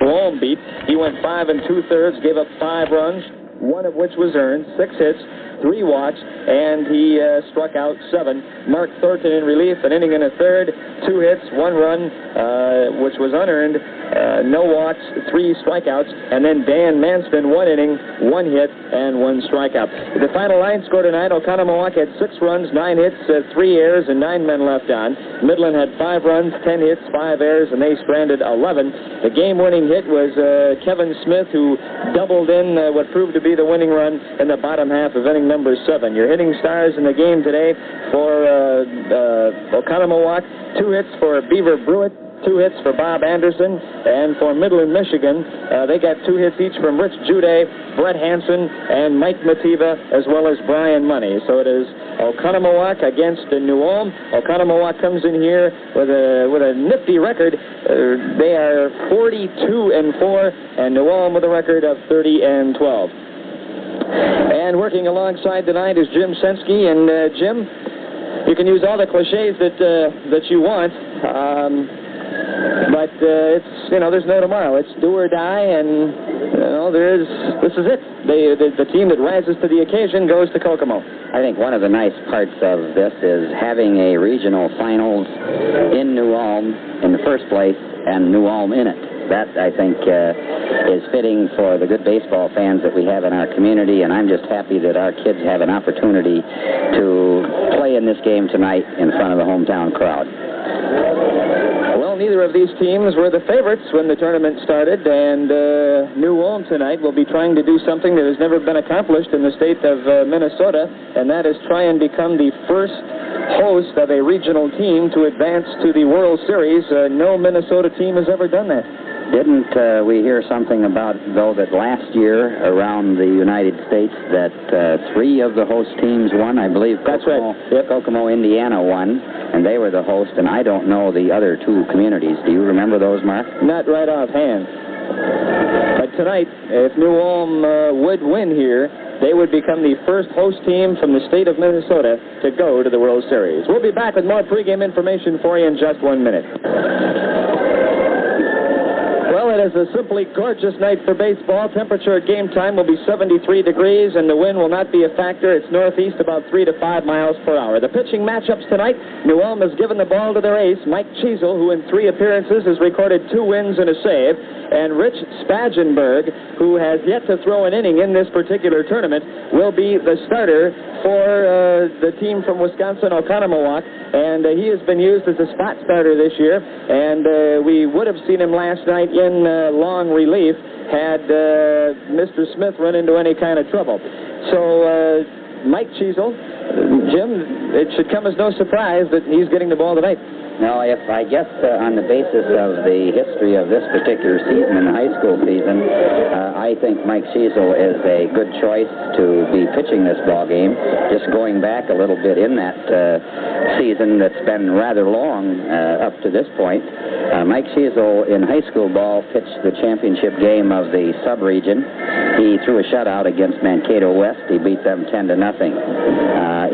New Ulm beat. He went 5 2/3, gave up 5 runs, 1 of which was earned, 6 hits, 3 walks, and he struck out 7. Mark Thornton in relief, an inning and a third, 2 hits, 1 run, which was unearned, no walks, 3 strikeouts, and then Dan Manston, 1 inning, 1 hit, and 1 strikeout. The final line score tonight, Oconomowoc had 6 runs, 9 hits, 3 errors, and 9 men left on. Midland had 5 runs, 10 hits, 5 errors, and they stranded 11. The game-winning hit was Kevin Smith, who doubled in what proved to be the winning run in the bottom half of inning number 7. Your hitting stars in the game today for Oconomowoc: 2 hits for Beaver Brewitt, 2 hits for Bob Anderson, and for Midland, Michigan, they got 2 hits each from Rich Jude, Brett Hansen, and Mike Mativa, as well as Brian Money. So it is Oconomowoc against New Ulm. Oconomowoc comes in here with a nifty record. They are 42-4, and New Ulm with a record of 30-12. And working alongside tonight is Jim Senske, and Jim, you can use all the cliches that you want. But it's, there's no tomorrow. It's do or die, and this is it. The team that rises to the occasion goes to Kokomo. I think one of the nice parts of this is having a regional finals in New Ulm in the first place, and New Ulm in it. That, I think, is fitting for the good baseball fans that we have in our community, and I'm just happy that our kids have an opportunity to play in this game tonight in front of the hometown crowd. Well, neither of these teams were the favorites when the tournament started, and New Ulm tonight will be trying to do something that has never been accomplished in the state of Minnesota, and that is try and become the first host of a regional team to advance to the World Series. No Minnesota team has ever done that. Didn't we hear something about, though, that last year around the United States that 3 of the host teams won? I believe that's Kokomo, right. Yep. Kokomo, Indiana won, and they were the host, and I don't know the other 2 communities. Do you remember those, Mark? Not right offhand. But tonight, if New Ulm would win here, they would become the first host team from the state of Minnesota to go to the World Series. We'll be back with more pregame information for you in just 1 minute. Well, it is a simply gorgeous night for baseball. Temperature at game time will be 73 degrees, and the wind will not be a factor. It's northeast about 3 to 5 miles per hour. The pitching matchups tonight, New Ulm has given the ball to their ace, Mike Cheesel, who in 3 appearances has recorded 2 wins and a save, and Rich Spagenberg, who has yet to throw an inning in this particular tournament, will be the starter for the team from Wisconsin, Oconomowoc, and he has been used as a spot starter this year, and we would have seen him last night in long relief had Mr. Smith run into any kind of trouble. So Mike Cheesel, Jim, it should come as no surprise that he's getting the ball tonight. No, if I guess on the basis of the history of this particular season in the high school season, I think Mike Cheesel is a good choice to be pitching this ball game. Just going back a little bit in that season that's been rather long up to this point, Mike Cheesel in high school ball pitched the championship game of the sub-region. He threw a shutout against Mankato West. He beat them 10-0.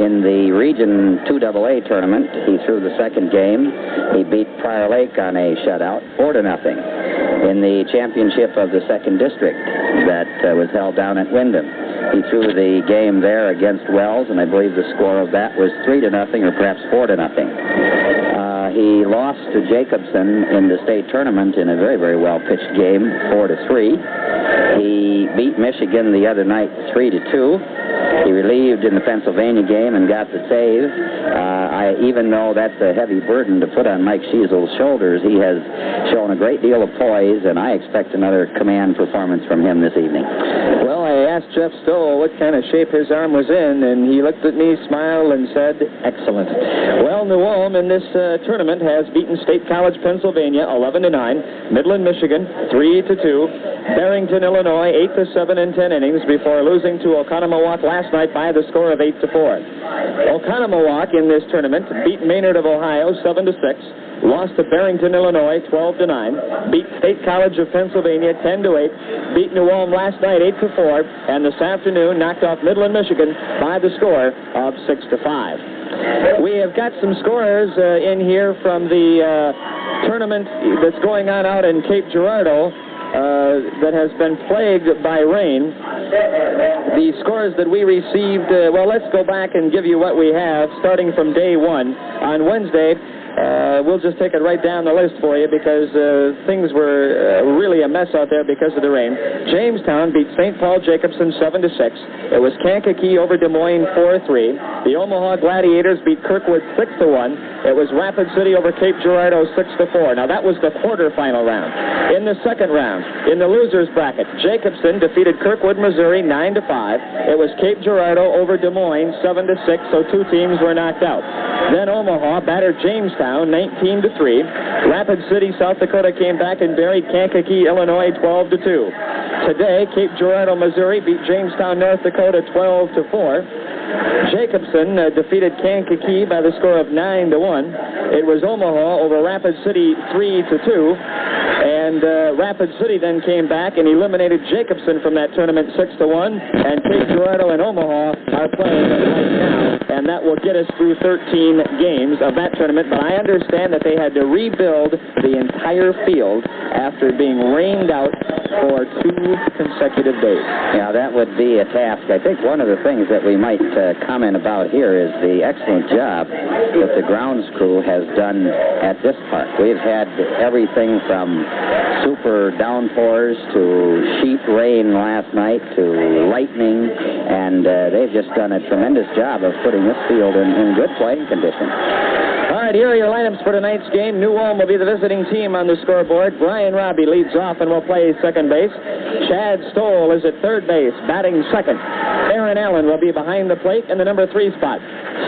In the Region 2AA tournament, he threw the second game. He beat Prior Lake on a shutout, 4-0. In the championship of the second district that was held down at Wyndham, he threw the game there against Wells, and I believe the score of that was 3-0 or perhaps 4-0. He lost to Jacobson in the state tournament in a very, very well-pitched game, 4-3. He beat Michigan the other night 3-2. He relieved in the Pennsylvania game and got the save. Even though that's a heavy burden to put on Mike Cheesel's shoulders, he has shown a great deal of poise, and I expect another command performance from him this evening. Well, I asked Jeff Stoll what kind of shape his arm was in, and he looked at me, smiled, and said, excellent. Well, New Ulm in this tournament has beaten State College, Pennsylvania, 11-9, Midland, Michigan, 3-2, Barrington, Illinois, 8-7 in 10 innings before losing to Oconomowoc last night by the score of 8-4. Oconomowoc in this tournament beat Maynard of Ohio 7-6, lost to Barrington, Illinois 12-9, beat State College of Pennsylvania 10-8, beat New Ulm last night 8-4, and this afternoon knocked off Midland, Michigan by the score of 6-5. We have got some scorers in here from the tournament that's going on out in Cape Girardeau. that has been plagued by rain. The scores that we received, well, let's go back and give you what we have starting from day one. On Wednesday, we'll just take it right down the list for you because things were really a mess out there because of the rain. Jamestown beat St. Paul Jacobson 7-6. It was Kankakee over Des Moines 4-3. The Omaha Gladiators beat Kirkwood 6-1. It was Rapid City over Cape Girardeau 6-4. Now that was the quarterfinal round. In the second round, in the losers bracket, Jacobson defeated Kirkwood, Missouri 9-5. It was Cape Girardeau over Des Moines 7-6. So two teams were knocked out. Then Omaha battered Jamestown 19-3. Rapid City, South Dakota came back and buried Kankakee, Illinois 12-2. Today, Cape Girardeau, Missouri beat Jamestown, North Dakota 12-4. Jacobson defeated Kankakee by the score of 9-1. It was Omaha over Rapid City 3-2. And Rapid City then came back and eliminated Jacobson from that tournament 6-1. And Cape Girardeau and Omaha are playing right now. And that will get us through 13 games of that tournament. But I understand that they had to rebuild the entire field after being rained out for 2 consecutive days. Yeah, that would be a task. I think one of the things that we might comment about here is the excellent job that the grounds crew has done at this park. We've had everything from super downpours to sheet rain last night to lightning, and they've just done a tremendous job of putting this field in good playing condition. All right, here are your lineups for tonight's game. New Ulm will be the visiting team on the scoreboard. Brian Robbie leads off and will play second base. Chad Stoll is at third base, batting second. Aaron Allen will be behind the plate in the number 3 spot.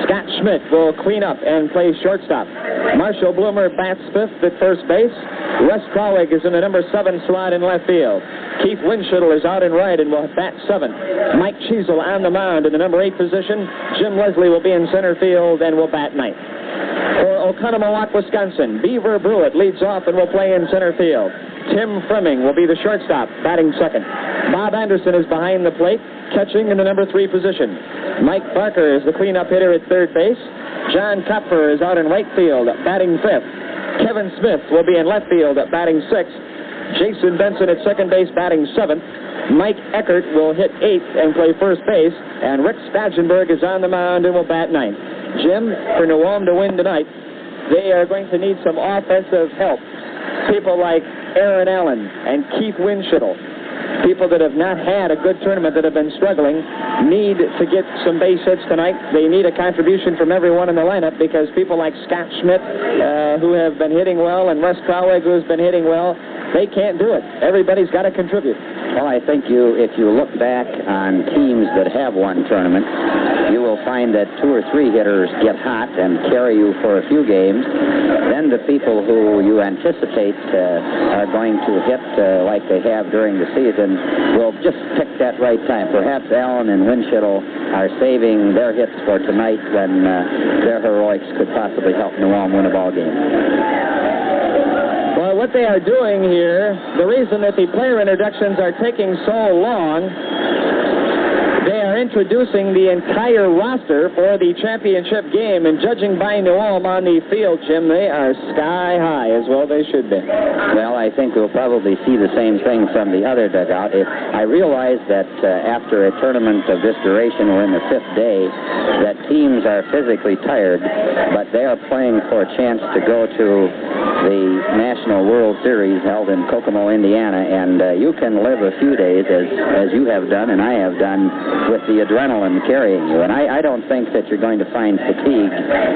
Scott Schmidt will clean up and play shortstop. Marshall Bloomer bats fifth at first base. Russ Trauig is in the number 7 slot in left field. Keith Winchittle is out in right and will bat 7. Mike Cheezel on the mound in the number 8 position. Jim Leslie will be in center field and will bat 9th. For Oconomowoc, Wisconsin, Beaver Brewitt leads off and will play in center field. Tim Fremming will be the shortstop, batting second. Bob Anderson is behind the plate, catching in the number 3 position. Mike Barker is the cleanup hitter at third base. John Kopfer is out in right field, batting 5th. Kevin Smith will be in left field, batting 6th. Jason Benson at second base, batting 7th. Mike Eckert will hit 8th and play first base. And Rick Stagenberg is on the mound and will bat 9th. Jim, for New Ulm to win tonight, they are going to need some offensive help. People like Aaron Allen and Keith Winchittle, people that have not had a good tournament, that have been struggling, need to get some base hits tonight. They need a contribution from everyone in the lineup because people like Scott Schmidt, who have been hitting well, and Russ Trauig, who has been hitting well, they can't do it. Everybody's got to contribute. Well, I think if you look back on teams that have won tournaments, you will find that 2 or 3 hitters get hot and carry you for a few games. Then the people who you anticipate are going to hit like they have during the season will just pick that right time. Perhaps Allen and Winchittle are saving their hits for tonight when their heroics could possibly help New Ulm win a ball game. Well, what they are doing here, the reason that the player introductions are taking so long, they are introducing the entire roster for the championship game, and judging by New Ulm on the field, Jim, they are sky high, as well they should be. Well, I think we'll probably see the same thing from the other dugout. I realize that after a tournament of this duration, we're in the 5th day, that teams are physically tired, but they are playing for a chance to go to the National World Series held in Kokomo, Indiana, and you can live a few days, as you have done and I have done, with the adrenaline carrying you. And I don't think that you're going to find fatigue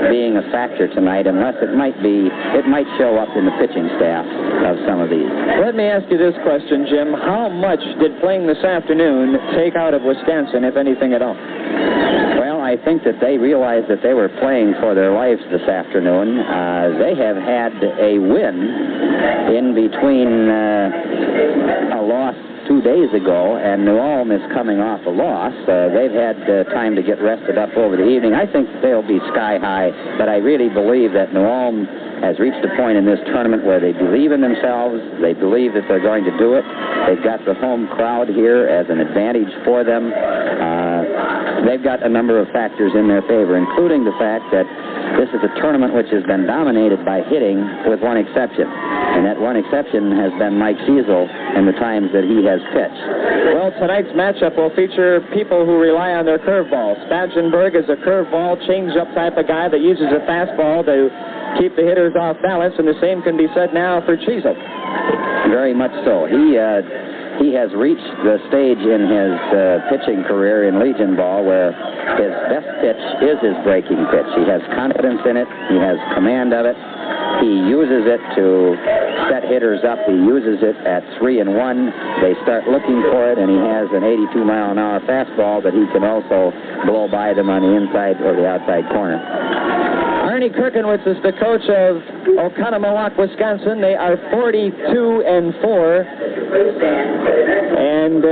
being a factor tonight, unless it might show up in the pitching staff of some of these. Let me ask you this question, Jim. How much did playing this afternoon take out of Wisconsin, if anything at all? Well, I think that they realized that they were playing for their lives this afternoon. They have had a win in between a loss 2 days ago, and New Ulm is coming off a loss. They've had time to get rested up over the evening. I think they'll be sky high, but I really believe that New Ulm has reached a point in this tournament where they believe in themselves. They believe that they're going to do it. They've got the home crowd here as an advantage for them. They've got a number of factors in their favor, including the fact that this is a tournament which has been dominated by hitting with one exception. And that one exception has been Mike Cecil in the times that he has pitched. Well, tonight's matchup will feature people who rely on their curveball. Spagenberg is a curveball, change-up type of guy that uses a fastball to keep the hitters off balance, and the same can be said now for Cecil. Very much so. He has reached the stage in his pitching career in Legion ball where his best pitch is his breaking pitch. He has confidence in it. He has command of it. He uses it to set hitters up. He uses it at 3-1. They start looking for it, and he has an 82-mile-an-hour fastball that he can also blow by them on the inside or the outside corner. Arnie Kirkenwitz is the coach of Oconomowoc, Wisconsin. They are 42-4. And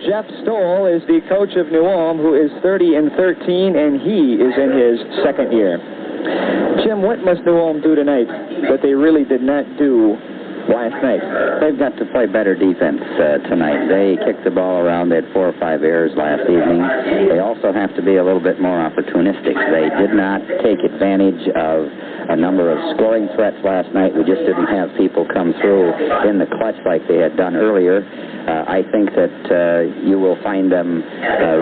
Jeff Stoll is the coach of New Ulm, who is 30-13, and he is in his second year. Jim, what must New Ulm do tonight that they really did not do last night? They've got to play better defense tonight. They kicked the ball around. They had 4 or 5 errors last evening. They also have to be a little bit more opportunistic. They did not take advantage of a number of scoring threats last night. We just didn't have people come through in the clutch like they had done earlier. I think that you will find them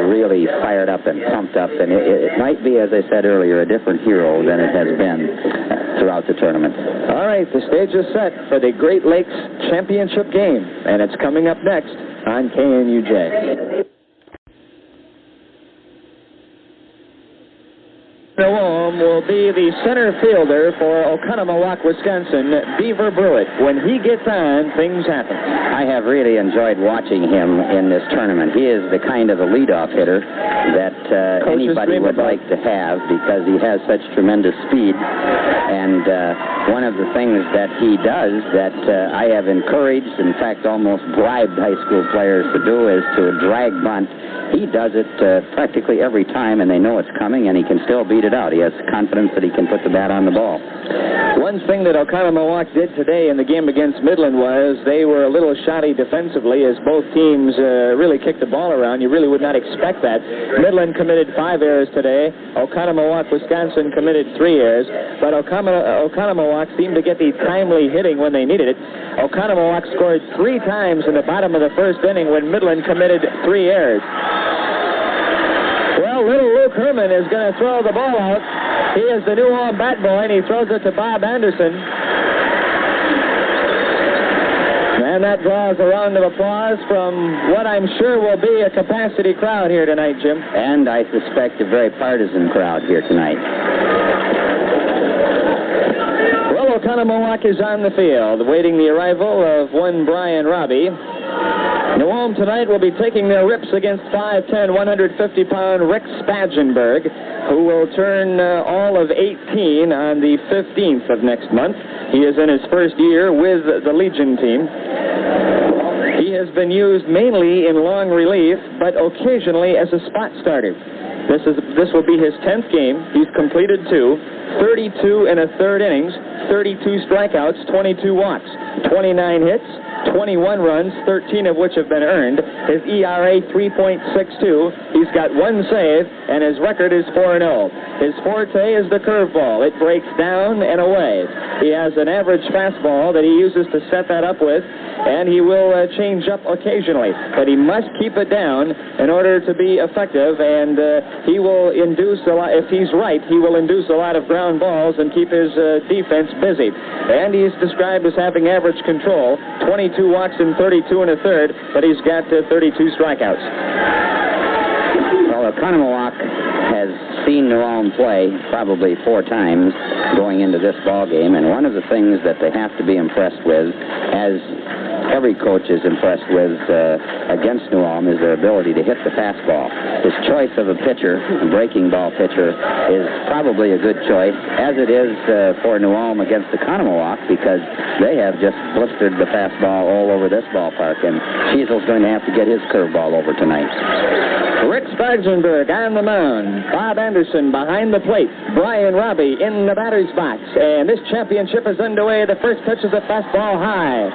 really fired up and pumped up, and it might be, as I said earlier, a different hero than it has been throughout the tournament. All right, the stage is set for the Great Lakes Championship game, and it's coming up next on KNUJ. New Ulm will be the center fielder for Oconomowoc, Wisconsin, Beaver Brewitt. When he gets on, things happen. I have really enjoyed watching him in this tournament. He is the kind of a leadoff hitter that anybody would like to have because he has such tremendous speed. And one of the things that he does that I have encouraged, in fact almost bribed high school players to do, is to drag bunt. He does it practically every time, and they know it's coming, and he can still beat it out. He has confidence that he can put the bat on the ball. One thing that Oconomowoc did today in the game against Midland was they were a little shoddy defensively as both teams really kicked the ball around. You really would not expect that. Midland committed 5 errors today. Oconomowoc, Wisconsin committed 3 errors, but Oconomowoc seemed to get the timely hitting when they needed it. Oconomowoc scored 3 times in the bottom of the first inning when Midland committed 3 errors. Well, little Luke Herman is going to throw the ball out. He is the New Ulm bat boy, and he throws it to Bob Anderson. And that draws a round of applause from what I'm sure will be a capacity crowd here tonight, Jim. And I suspect a very partisan crowd here tonight. Well, Oconomowoc is on the field, waiting the arrival of one Brian Robbie. New Ulm tonight will be taking their rips against 5'10", 150-pound Rick Spagenberg, who will turn all of 18 on the 15th of next month. He is in his first year with the Legion team. He has been used mainly in long relief, but occasionally as a spot starter. This will be his 10th game. He's completed 2, 32 and a third innings, 32 strikeouts, 22 walks, 29 hits, 21 runs, 13 of which have been earned. His ERA 3.62. He's got 1 save, and his record is 4-0. His forte is the curveball. It breaks down and away. He has an average fastball that he uses to set that up with, and he will change up occasionally. But he must keep it down in order to be effective, and he will induce a lot, if he's right, he will induce a lot of ground balls and keep his defense busy. And he's described as having average control, 22 walks and 32 and a third, but he's got 32 strikeouts. Well, Oconomowoc has seen New Ulm play probably 4 times going into this ball game, and one of the things that they have to be impressed with, as every coach is impressed with against New Ulm, is their ability to hit the fastball. His choice of a pitcher, a breaking ball pitcher, is probably a good choice, as it is for New Ulm against Oconomowoc, because they have just blistered the fastball all over this ballpark, and Ciesel's going to have to get his curveball over tonight. Rick Spargenberg on the mound. Bob Anderson behind the plate. Brian Robbie in the batter's box. And this championship is underway. The first pitch is a fastball high.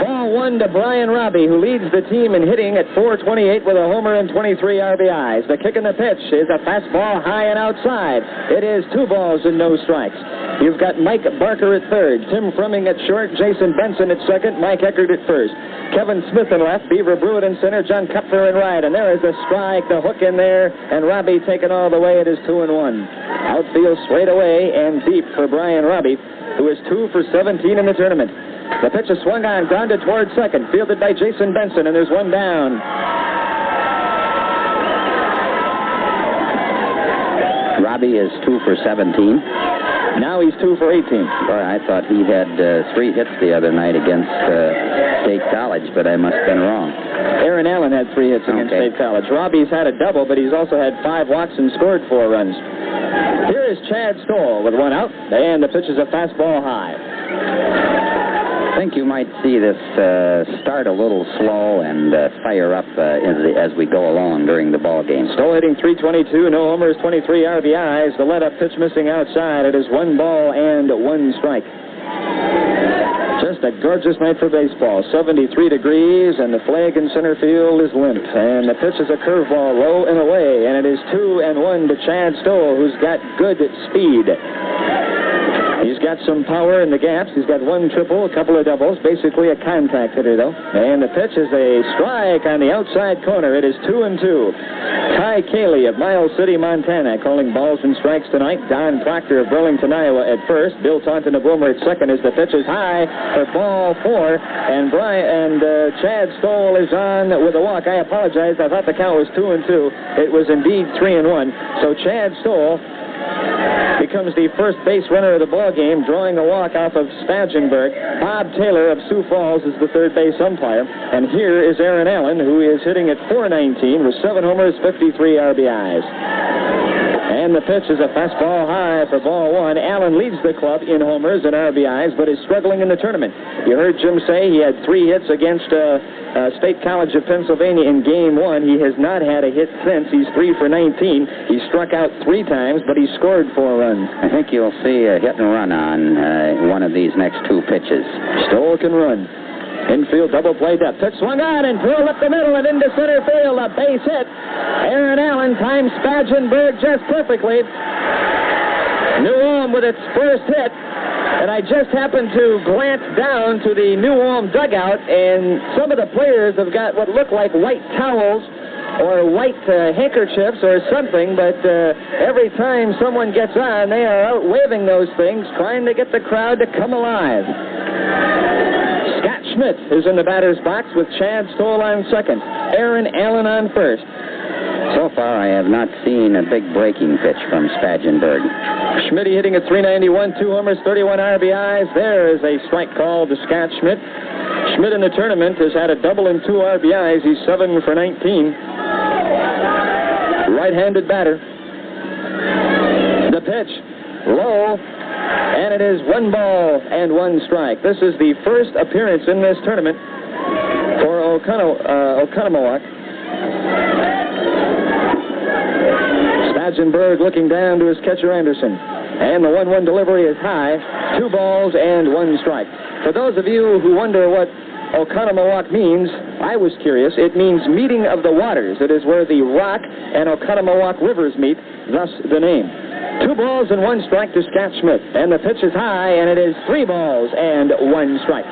Ball one to Brian Robbie, who leads the team in hitting at .428 with a homer and 23 RBIs. The kick and the pitch is a fastball high and outside. It is 2 balls and no strikes. You've got Mike Barker at third, Tim Frumming at short, Jason Benson at second, Mike Eckert at first. Kevin Smith in left, Beaver Brewitt in center, John Kupfer in right. And there is the strike, the hook in there, and Robbie taken all the way. It is 2-1. Outfield straight away and deep for Brian Robbie, who is 2 for 17 in the tournament. The pitch is swung on, grounded towards second, fielded by Jason Benson, and there's one down. Robbie is 2 for 17. Now he's 2 for 18. Boy, I thought he had 3 hits the other night against State College, but I must have been wrong. Aaron Allen had 3 hits against State College. Robbie's had a double, but he's also had 5 walks and scored 4 runs. Here is Chad Stoll with 1 out, and the pitch is a fastball high. I think you might see this start a little slow and fire up as we go along during the ball game. Stoll hitting .322, no homers, 23 RBIs. The let-up pitch missing outside. It is 1 ball and 1 strike. Just a gorgeous night for baseball. 73 degrees, and the flag in center field is limp. And the pitch is a curveball low and away, and it is 2-1 to Chad Stoll, who's got good speed. He's got some power in the gaps. He's got 1 triple, a couple of doubles, basically a contact hitter, though. And the pitch is a strike on the outside corner. It is 2-2. Ty Cayley of Miles City, Montana, calling balls and strikes tonight. Don Proctor of Burlington, Iowa at first. Bill Taunton of Boomer at second as the pitch is high for ball 4. And Chad Stoll is on with a walk. I apologize. I thought the count was 2-2. It was indeed 3-1. So Chad Stoll becomes the first base runner of the ball game, drawing a walk off of Spagenberg. Bob Taylor of Sioux Falls is the third base umpire. And here is Aaron Allen, who is hitting at .419 with 7 homers, 53 RBIs. And the pitch is a fastball high for ball 1. Allen leads the club in homers and RBIs, but is struggling in the tournament. You heard Jim say he had 3 hits against State College of Pennsylvania in Game 1. He has not had a hit since. He's 3 for 19. He struck out 3 times, but he scored 4 runs. I think you'll see a hit and run on one of these next 2 pitches. Stoll can run. Infield double play depth. Pitch swung on and drilled up the middle and into center field. A base hit. Aaron Allen times Spagenberg just perfectly. New Ulm with its first hit. And I just happened to glance down to the New Ulm dugout, and some of the players have got what look like white towels or white handkerchiefs or something, but every time someone gets on, they are out waving those things, trying to get the crowd to come alive. Scott Schmidt is in the batter's box with Chad Stoll on second, Aaron Allen on first. So far, I have not seen a big breaking pitch from Spagenberg. Schmidt hitting at .391, 2 homers, 31 RBIs. There is a strike call to Scott Schmidt. Schmidt in the tournament has had a double and 2 RBIs. He's 7 for 19. Right-handed batter. The pitch, low, and it is 1 ball and 1 strike. This is the first appearance in this tournament for Oconomowoc. Spagenberg looking down to his catcher Anderson. And the 1-1 delivery is high. 2 balls and 1 strike. For those of you who wonder what Oconomowoc means, I was curious. It means meeting of the waters. It is where the Rock and Oconomowoc rivers meet, thus the name. 2 balls and 1 strike to Scott Schmidt. And the pitch is high, and it is 3 balls and 1 strike.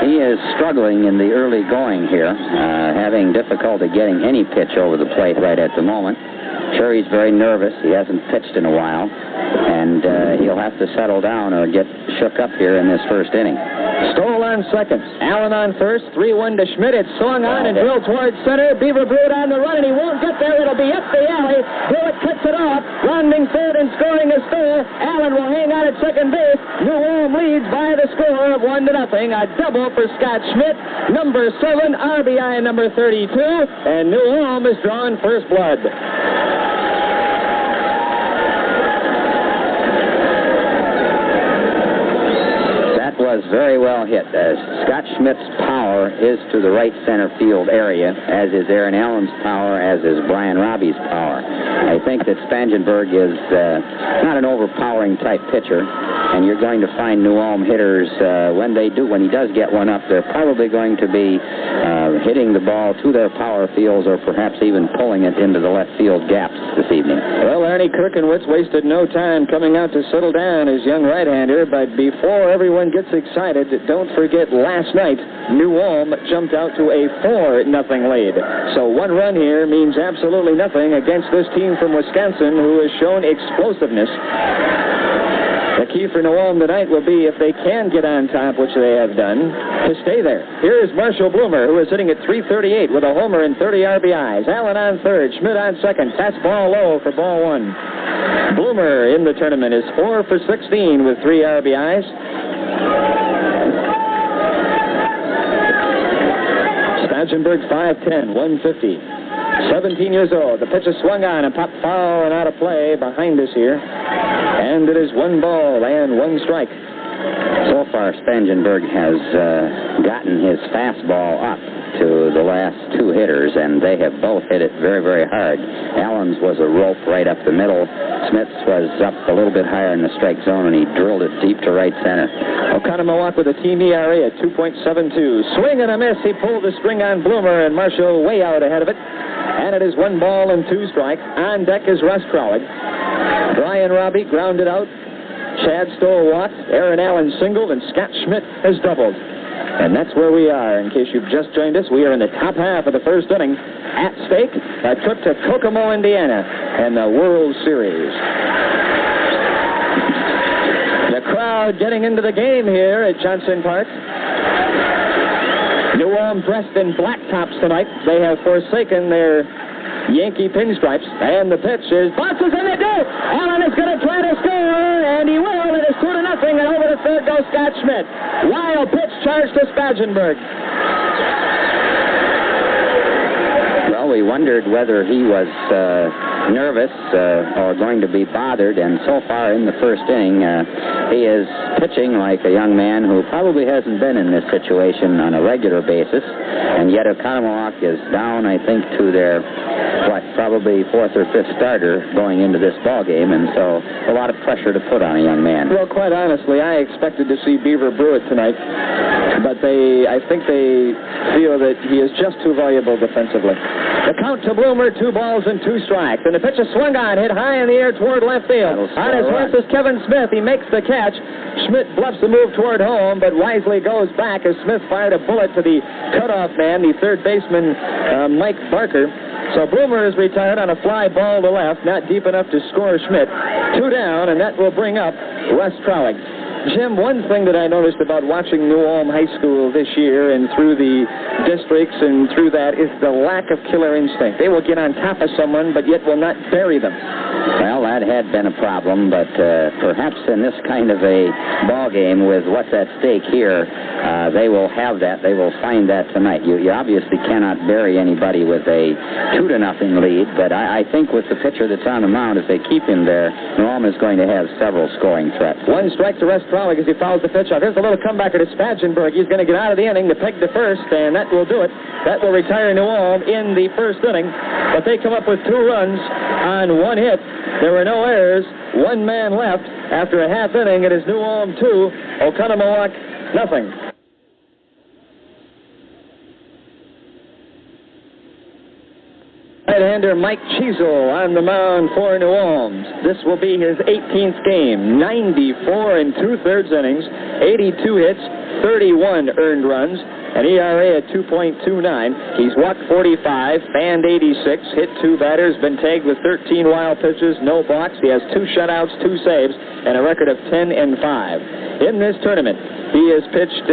He is struggling in the early going here, having difficulty getting any pitch over the plate right at the moment. Sure, he's very nervous. He hasn't pitched in a while, and he'll have to settle down or get shook up here in this first inning. Stoll on second, Allen on first, 3-1 to Schmidt. It's swung on and drilled towards center. Beaver Brewitt on the run, and he won't get there. It'll be up the alley. Brewitt cuts it off. Rounding third and scoring is fair. Allen will hang on at second base. New Ulm leads by the score of 1-0. A double for Scott Schmidt, number 7, RBI number 32, and New Ulm is drawing first blood. was very well hit. Scott Schmidt's power is to the right center field area, as is Aaron Allen's power, as is Brian Robbie's power. I think that Spangenberg is not an overpowering type pitcher, and you're going to find New Ulm hitters, when he does get one up, they're probably going to be hitting the ball to their power fields, or perhaps even pulling it into the left field gaps this evening. Well, Arnie Kirkenwitz wasted no time coming out to settle down his young right-hander, but before everyone gets excited, don't forget last night, New Ulm jumped out to a 4-0 lead. So one run here means absolutely nothing against this team from Wisconsin, who has shown explosiveness. The key for New Ulm tonight will be, if they can get on top, which they have done, to stay there. Here is Marshall Bloomer, who is sitting at .338 with a homer and 30 RBIs. Allen on third, Schmidt on second. That's ball low for ball one. Bloomer in the tournament is 4 for 16 with 3 RBIs. Spangenberg 5'10", 150. 17 years old. The pitch is swung on and popped foul and out of play behind us here. And it is 1 ball and 1 strike. So far, Spangenberg has gotten his fastball up to the last 2 hitters, and they have both hit it very, very hard. Allen's was a rope right up the middle. Smith's was up a little bit higher in the strike zone, and he drilled it deep to right center. Oconomowoc with a team ERA at 2.72. Swing and a miss. He pulled the string on Bloomer, and Marshall way out ahead of it. And it is 1 ball and 2 strikes. On deck is Russ Crowley. Brian Robbie grounded out. Chad Stoll walked. Aaron Allen singled, and Scott Schmidt has doubled. And that's where we are. In case you've just joined us, we are in the top half of the first inning. At stake, a trip to Kokomo, Indiana, and the World Series. The crowd getting into the game here at Johnson Park. New Ulm dressed in black tops tonight. They have forsaken their Yankee pinstripes, and the pitch is bounces in the dirt. Allen is going to try to score, and he will. It is 2-0, and over the third goes Scott Schmidt. Wild pitch charge to Spangenberg. Well, we wondered whether he was nervous or going to be bothered, and so far in the first inning, he is pitching like a young man who probably hasn't been in this situation on a regular basis, and yet Oconomowoc is down, I think, to their probably 4th or 5th starter going into this ball game, and so a lot of pressure to put on a young man. Well, quite honestly, I expected to see Beaver Brewitt tonight, but I think they feel that he is just too valuable defensively. The count to Bloomer, 2 balls and 2 strikes, and the pitch is swung on, hit high in the air toward left field. On his horse is Kevin Smith. He makes the catch. Schmidt bluffs the move toward home, but wisely goes back as Smith fired a bullet to the cutoff man, the third baseman, Mike Barker. So Bloomer is retired on a fly ball to left, not deep enough to score Schmidt. 2 down, and that will bring up Russ Crowley. Jim, one thing that I noticed about watching New Ulm High School this year and through the districts and through that is the lack of killer instinct. They will get on top of someone, but yet will not bury them. Well, that had been a problem, but perhaps in this kind of a ball game with what's at stake here, they will have that. They will find that tonight. You obviously cannot bury anybody with a 2-0 lead, but I think with the pitcher that's on the mound, if they keep him there, New Ulm is going to have several scoring threats. 1 strike to Russ Crowley as he fouls the pitch off. Here's a little comebacker to Spangenberg. He's going to get out of the inning to peg to first, and that will do it. That will retire New Ulm in the first inning, but they come up with 2 runs on 1 hit. There were no errors. 1 man left. After a half inning, it is New Ulm 2, Oconomowoc nothing. Right-hander Mike Cheezel on the mound for New Ulm. This will be his 18th game. 94 2/3 innings, 82 hits, 31 earned runs, an ERA at 2.29. He's walked 45, fanned 86, hit 2 batters, been tagged with 13 wild pitches, no balks. He has 2 shutouts, 2 saves, and a record of 10-5. In this tournament, he has pitched,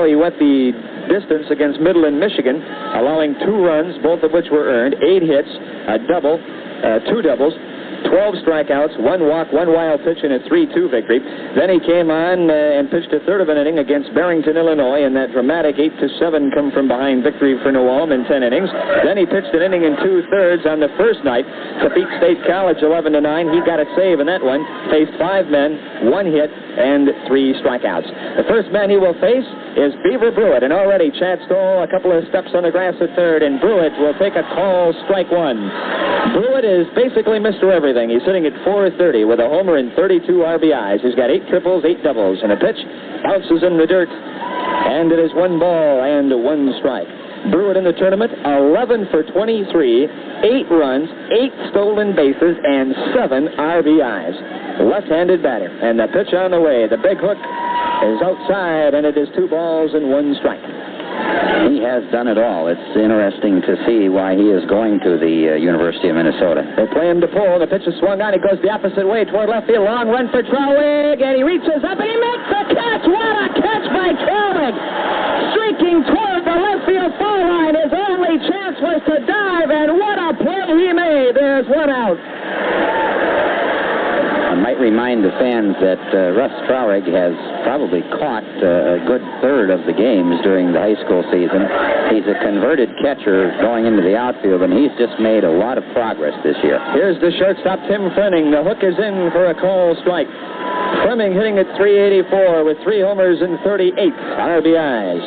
he went the distance against Midland, Michigan, allowing 2 runs, both of which were earned, 8 hits, a double, 2 doubles, 12 strikeouts, 1 walk, 1 wild pitch, and a 3-2 victory. Then he came on and pitched a third of an inning against Barrington, Illinois, in that dramatic 8-7 come-from-behind victory for New Ulm in 10 innings. Then he pitched an inning in 2/3 on the first night to beat State College 11-9. He got a save in that one, faced 5 men, 1 hit, and 3 strikeouts. The first man he will face is Beaver Brewitt, and already Chad Stoll a couple of steps on the grass at third, and Brewitt will take a call, strike 1. Brewitt is basically Mr. Everything. He's sitting at .430 with a homer and 32 RBIs. He's got 8 triples, 8 doubles, and a pitch bounces in the dirt, and it is 1 ball and 1 strike. Brewitt in the tournament, 11 for 23, 8 runs, 8 stolen bases, and 7 RBIs. Left-handed batter, and the pitch on the way. The big hook is outside, and it is 2 balls and 1 strike. He has done it all. It's interesting to see why he is going to the University of Minnesota. They play him to pull. The pitch is swung on. It goes the opposite way toward left field. Long run for Trauig, and he reaches up, and he makes the catch. What a catch by Trauig! Streaking toward the left field foul line. His only chance was to dive, and what a play he made. There's 1 out. I might remind the fans that Russ Traurig has probably caught a good third of the games during the high school season. He's a converted catcher going into the outfield, and he's just made a lot of progress this year. Here's the shortstop, Tim Fleming. The hook is in for a call strike. Fleming hitting at .384 with 3 homers and 38 RBIs.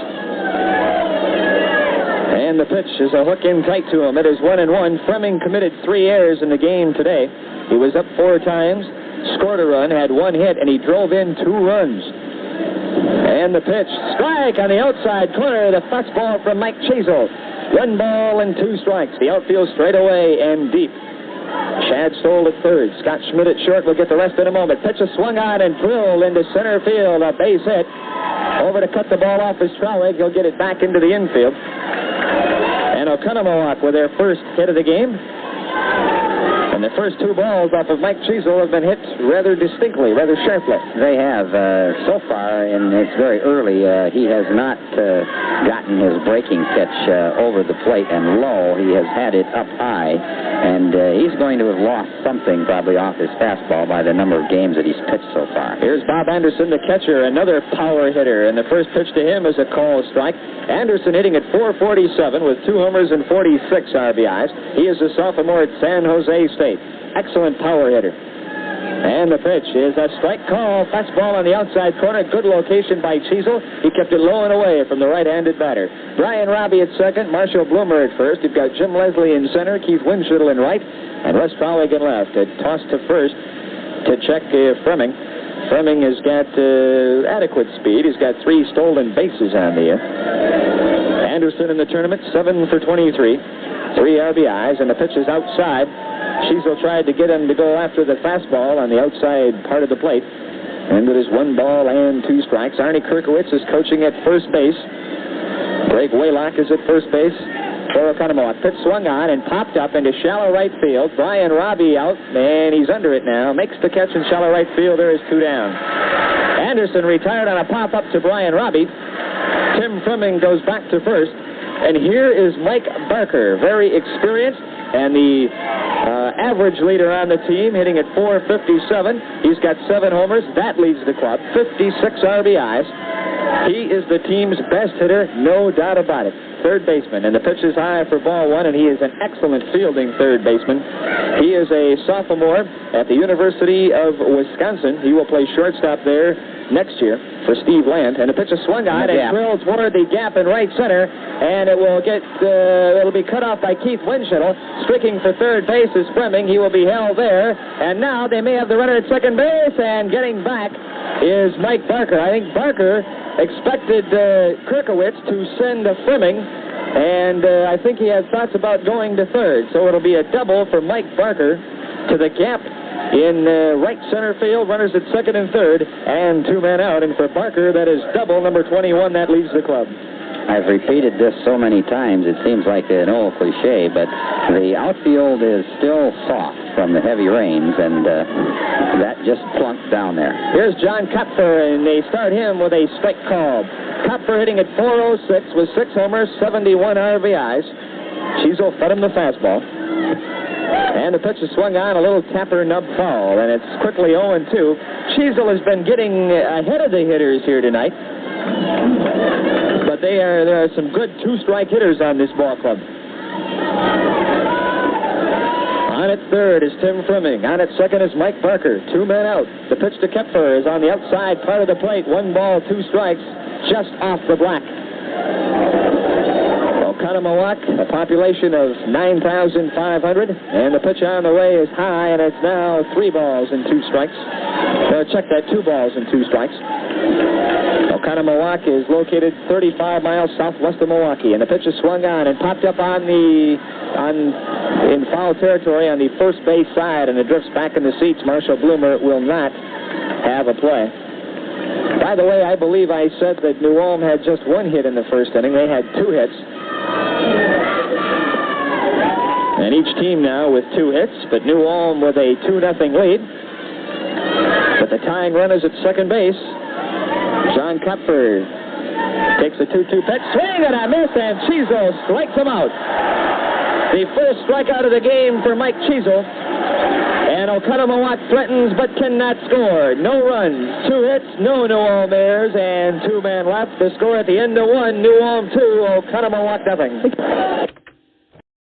And the pitch is a hook in tight to him. It is 1-1. Fleming committed 3 errors in the game today. He was up 4 times, scored a run, had 1 hit, and he drove in 2 runs. And the pitch, strike on the outside corner, the fastball from Mike Cheezel. 1 ball and 2 strikes. The outfield straight away and deep. Chad Stoll at third. Scott Schmidt at short. We'll get the rest in a moment. Pitch is swung on and drilled into center field. A base hit. Over to cut the ball off is Trauig. He'll get it back into the infield. And Oconomowoc with their first hit of the game. And the first 2 balls off of Mike Cheezel have been hit rather distinctly, rather sharply. They have. So far, and it's very early, he has not gotten his breaking pitch over the plate and low. He has had it up high, and he's going to have lost something probably off his fastball by the number of games that he's pitched so far. Here's Bob Anderson, the catcher, another power hitter, and the first pitch to him is a call strike. Anderson hitting at .447 with 2 homers and 46 RBIs. He is a sophomore at San Jose State. Excellent power hitter. And the pitch is a strike call. Fastball on the outside corner. Good location by Cheezel. He kept it low and away from the right-handed batter. Brian Robbie at second. Marshall Bloomer at first. You've got Jim Leslie in center. Keith Winchell in right. And Russ Traurig in left. A toss to first to check Fleming. Fleming has got adequate speed. He's got 3 stolen bases on the year. Anderson in the tournament, 7 for 23. 3 RBIs, and the pitch is outside. Cheezel tried to get him to go after the fastball on the outside part of the plate. And it is 1 ball and 2 strikes. Arnie Kirkowitz is coaching at first base. Greg Waylock is at first base for Oconomowoc. Pitch swung on and popped up into shallow right field. Brian Robbie out, and he's under it now. Makes the catch in shallow right field. There is 2 down. Anderson retired on a pop-up to Brian Robbie. Tim Fleming goes back to first. And here is Mike Barker, very experienced, and the average leader on the team, hitting at .457. He's got 7 homers. That leads the club. 56 RBIs. He is the team's best hitter, no doubt about it. Third baseman, and the pitch is high for ball 1, and he is an excellent fielding third baseman. He is a sophomore at the University of Wisconsin. He will play shortstop there next year for Steve Land. And the pitch is swung on and drilled toward the gap in right center, and it will get it'll be cut off by Keith Winchell. Streaking for third base is Fleming. He will be held there, and now they may have the runner at second base, and getting back is Mike Barker. I think Barker expected Kirkowitz to send Fleming, and I think he has thoughts about going to third. So it'll be a double for Mike Barker to the gap in right center field. Runners at second and third, and 2 men out. And for Barker, that is double number 21. That leads the club. I've repeated this so many times, it seems like an old cliche, but the outfield is still soft from the heavy rains, and that just plunked down there. Here's John Kopfer, and they start him with a strike call. Kopfer hitting at .406 with 6 homers, 71 RBIs. Cheezel fed him the fastball. And the pitch is swung on, a little tapper nub foul, and it's quickly 0-2. Cheezel has been getting ahead of the hitters here tonight. But there are some good 2-strike hitters on this ball club. On On at third is Tim Fleming. On at second is Mike Barker. 2 men out. The pitch to Kepfer is on the outside part of the plate. 1 ball, 2 strikes, just off the black. Oconomowoc, a population of 9,500, and the pitch on the way is high, and it's now 3 balls and 2 strikes. Check that, 2 balls and 2 strikes. Oconomowoc is located 35 miles southwest of Milwaukee, and the pitch is swung on and popped up in foul territory on the first base side, and it drifts back in the seats. Marshall Bloomer will not have a play. By the way, I believe I said that New Ulm had just 1 hit in the first inning. They had 2 hits. And each team now with 2 hits, but New Ulm with a 2-0 lead. But the tying run is at second base. John Kepfer takes a 2-2 pitch, swing and a miss, and Chizo strikes him out. The first strikeout of the game for Mike Chizo. And Oconomowoc threatens but cannot score. No runs, 2 hits, no New Ulm errors, and 2 men left. The score at the end of 1, New Ulm 2, Oconomowoc nothing.